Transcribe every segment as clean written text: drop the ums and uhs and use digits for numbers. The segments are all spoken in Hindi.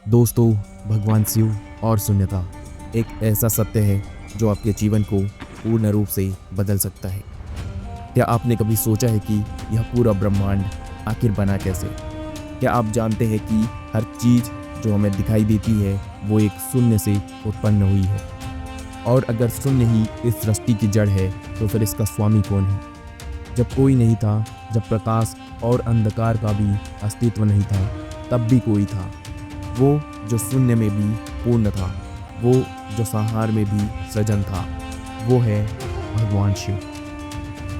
दोस्तों, भगवान शिव और शून्यता एक ऐसा सत्य है जो आपके जीवन को पूर्ण रूप से बदल सकता है। क्या आपने कभी सोचा है कि यह पूरा ब्रह्मांड आखिर बना कैसे? क्या आप जानते हैं कि हर चीज जो हमें दिखाई देती है वो एक शून्य से उत्पन्न हुई है? और अगर शून्य ही इस सृष्टि की जड़ है तो फिर इसका स्वामी कौन है? जब कोई नहीं था, जब प्रकाश और अंधकार का भी अस्तित्व नहीं था, तब भी कोई था। वो जो शून्य में भी पूर्ण था, वो जो संहार में भी सृजन था, वो है भगवान शिव।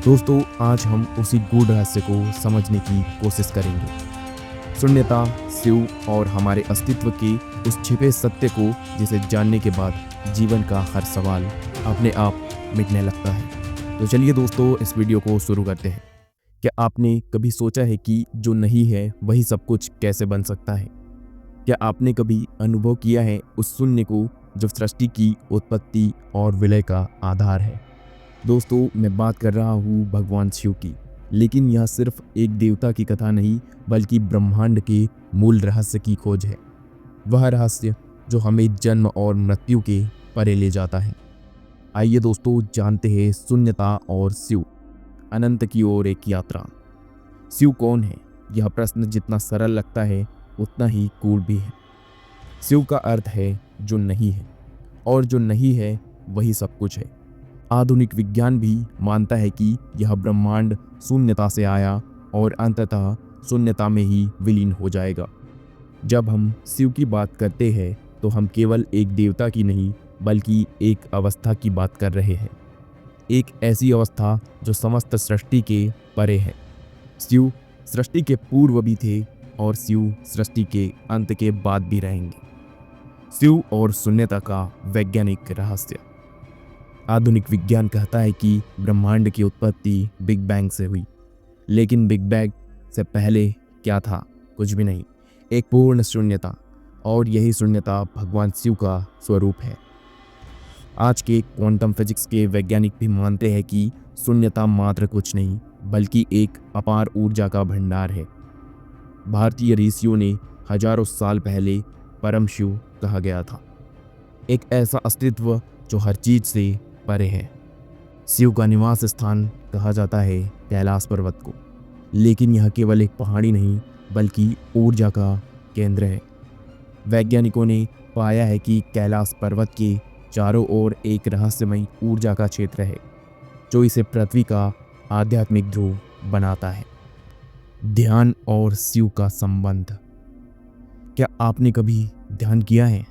दोस्तों, आज हम उसी गूढ़ रहस्य को समझने की कोशिश करेंगे। शून्यता, शिव और हमारे अस्तित्व के उस छिपे सत्य को जिसे जानने के बाद जीवन का हर सवाल अपने आप मिटने लगता है। तो चलिए दोस्तों, इस वीडियो को शुरू करते हैं। क्या आपने कभी सोचा है कि जो नहीं है वही सब कुछ कैसे बन सकता है? क्या आपने कभी अनुभव किया है उस शून्य को जो सृष्टि की उत्पत्ति और विलय का आधार है? दोस्तों, मैं बात कर रहा हूँ भगवान शिव की। लेकिन यह सिर्फ एक देवता की कथा नहीं, बल्कि ब्रह्मांड के मूल रहस्य की खोज है। वह रहस्य जो हमें जन्म और मृत्यु के परे ले जाता है। आइए दोस्तों, जानते हैं शून्यता और शिव, अनंत की ओर एक यात्रा। शिव कौन है? यह प्रश्न जितना सरल लगता है उतना ही क्रूर भी है। शिव का अर्थ है जो नहीं है, और जो नहीं है वही सब कुछ है। आधुनिक विज्ञान भी मानता है कि यह ब्रह्मांड शून्यता से आया और अंततः शून्यता में ही विलीन हो जाएगा। जब हम शिव की बात करते हैं तो हम केवल एक देवता की नहीं, बल्कि एक अवस्था की बात कर रहे हैं। एक ऐसी अवस्था जो समस्त सृष्टि के परे है। शिव सृष्टि के पूर्व भी थे और शिव सृष्टि के अंत के बाद भी रहेंगे। शिव और शून्यता का वैज्ञानिक रहस्य। आधुनिक विज्ञान कहता है कि ब्रह्मांड की उत्पत्ति बिग बैंग से हुई, लेकिन बिग बैंग से पहले क्या था? कुछ भी नहीं, एक पूर्ण शून्यता। और यही शून्यता भगवान शिव का स्वरूप है। आज के क्वांटम फिजिक्स के वैज्ञानिक भी मानते हैं कि शून्यता मात्र कुछ नहीं, बल्कि एक अपार ऊर्जा का भंडार है। भारतीय ऋषियों ने हजारों साल पहले परम शिव कहा गया था, एक ऐसा अस्तित्व जो हर चीज से परे है। शिव का निवास स्थान कहा जाता है कैलाश पर्वत को, लेकिन यह केवल एक पहाड़ी नहीं, बल्कि ऊर्जा का केंद्र है। वैज्ञानिकों ने पाया है कि कैलाश पर्वत के चारों ओर एक रहस्यमय ऊर्जा का क्षेत्र है, जो इसे पृथ्वी का आध्यात्मिक ध्रुव बनाता है। ध्यान और शिव का संबंध। क्या आपने कभी ध्यान किया है?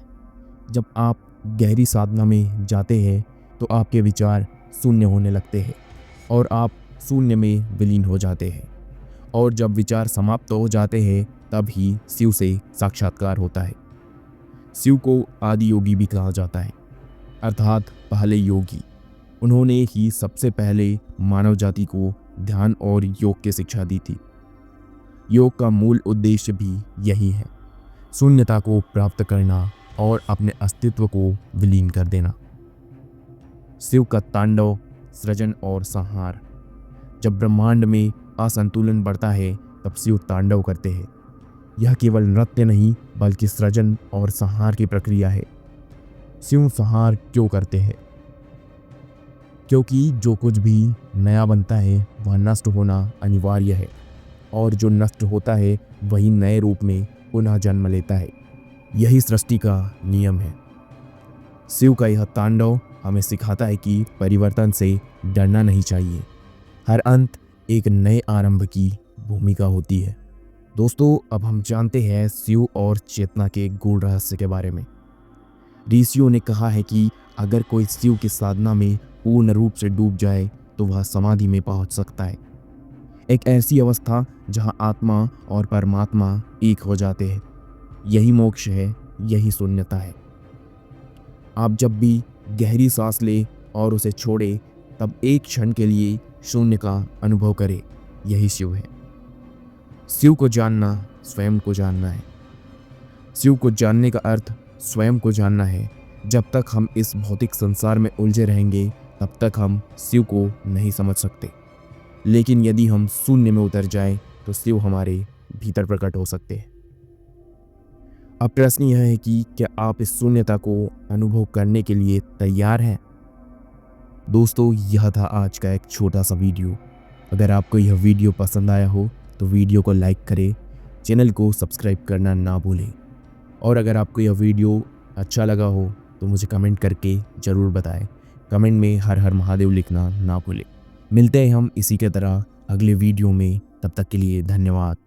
जब आप गहरी साधना में जाते हैं तो आपके विचार शून्य होने लगते हैं और आप शून्य में विलीन हो जाते हैं। और जब विचार समाप्त हो जाते हैं तब ही शिव से साक्षात्कार होता है। शिव को आदि योगी भी कहा जाता है, अर्थात पहले योगी। उन्होंने ही सबसे पहले मानव जाति को ध्यान और योग की शिक्षा दी थी। योग का मूल उद्देश्य भी यही है, शून्यता को प्राप्त करना और अपने अस्तित्व को विलीन कर देना। शिव का तांडव, सृजन और संहार। जब ब्रह्मांड में असंतुलन बढ़ता है तब शिव तांडव करते हैं। यह केवल नृत्य नहीं, बल्कि सृजन और संहार की प्रक्रिया है। शिव संहार क्यों करते हैं? क्योंकि जो कुछ भी नया बनता है वह नष्ट होना अनिवार्य है, और जो नष्ट होता है वही नए रूप में पुनः जन्म लेता है। यही सृष्टि का नियम है। शिव का यह तांडव हमें सिखाता है कि परिवर्तन से डरना नहीं चाहिए। हर अंत एक नए आरंभ की भूमिका होती है। दोस्तों, अब हम जानते हैं शिव और चेतना के गूढ़ रहस्य के बारे में। ऋषियों ने कहा है कि अगर कोई शिव की साधना में पूर्ण रूप से डूब जाए तो वह समाधि में पहुंच सकता है। एक ऐसी अवस्था जहां आत्मा और परमात्मा एक हो जाते हैं। यही मोक्ष है, यही शून्यता है। आप जब भी गहरी सांस लें और उसे छोड़ें, तब एक क्षण के लिए शून्य का अनुभव करें। यही शिव है। शिव को जानना स्वयं को जानना है। शिव को जानने का अर्थ स्वयं को जानना है। जब तक हम इस भौतिक संसार में उलझे रहेंगे तब तक हम शिव को नहीं समझ सकते। लेकिन यदि हम शून्य में उतर जाएं तो शिव हमारे भीतर प्रकट हो सकते हैं। अब प्रश्न यह है कि क्या आप इस शून्यता को अनुभव करने के लिए तैयार हैं? दोस्तों, यह था आज का एक छोटा सा वीडियो। अगर आपको यह वीडियो पसंद आया हो तो वीडियो को लाइक करें, चैनल को सब्सक्राइब करना ना भूलें। और अगर आपको यह वीडियो अच्छा लगा हो तो मुझे कमेंट करके ज़रूर बताएं। कमेंट में हर हर महादेव लिखना ना भूलें। मिलते हैं हम इसी के तरह अगले वीडियो में। तब तक के लिए धन्यवाद।